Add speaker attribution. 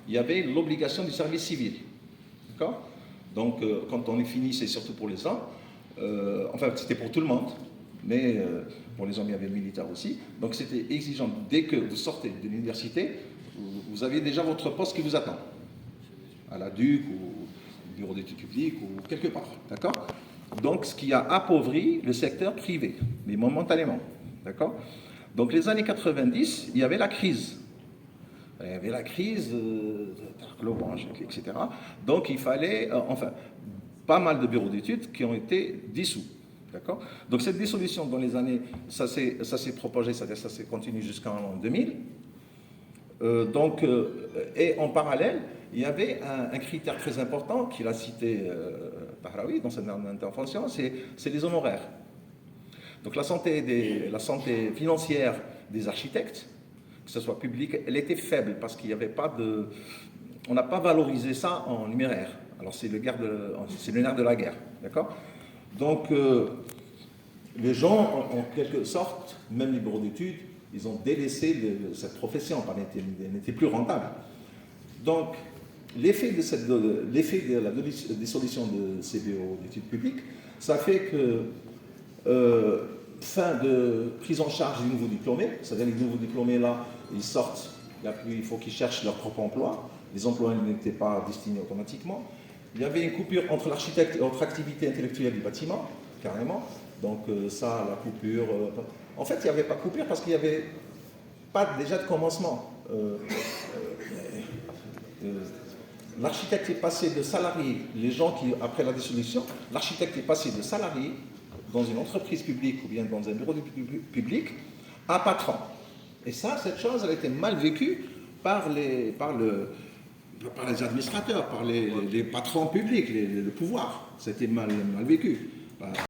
Speaker 1: il y avait l'obligation du service civil. D'accord? Donc, quand on est fini, c'est surtout pour les hommes. Enfin, c'était pour tout le monde, mais pour les hommes, il y avait le militaire aussi. Donc, c'était exigeant. Dès que vous sortez de l'université, vous avez déjà votre poste qui vous attend. À la DUC ou au bureau d'études publiques ou quelque part. D'accord? Donc, ce qui a appauvri le secteur privé, mais momentanément. D'accord? Donc, les années 90, il y avait la crise. Il y avait la crise Tarklo-Orange, etc. Donc, il fallait, enfin, pas mal de bureaux d'études qui ont été dissous. D'accord? Donc, cette dissolution dans les années, ça s'est propagé, ça s'est continué jusqu'en 2000. Et en parallèle, il y avait un critère très important qu'il a cité Tahraoui dans son intervention, c'est les honoraires. Donc la santé financière des architectes, que ce soit public, elle était faible parce qu'il n'y avait pas de... On n'a pas valorisé ça en numéraire. Alors c'est le nerf de la guerre, d'accord? Donc les gens, en quelque sorte, même les bureaux d'études, ils ont délaissé cette profession, elle n'était plus rentable. Donc l'effet de la dissolution de ces bureaux d'études publiques, ça fait que fin de prise en charge des nouveaux diplômés, c'est-à-dire les nouveaux diplômés là, ils sortent, il faut qu'ils cherchent leur propre emploi, les emplois n'étaient pas destinés automatiquement. Il y avait une coupure entre l'architecte et entre activité intellectuelle du bâtiment, carrément. Donc ça, la coupure... en fait, il n'y avait pas de coupure parce qu'il n'y avait pas déjà de commencement. L'architecte est passé de salarié, les gens qui, après la dissolution, l'architecte est passé de salarié dans une entreprise publique ou bien dans un bureau public à patron. Et ça, cette chose, elle a été mal vécue par les administrateurs, par les patrons publics, le pouvoir. C'était mal vécu.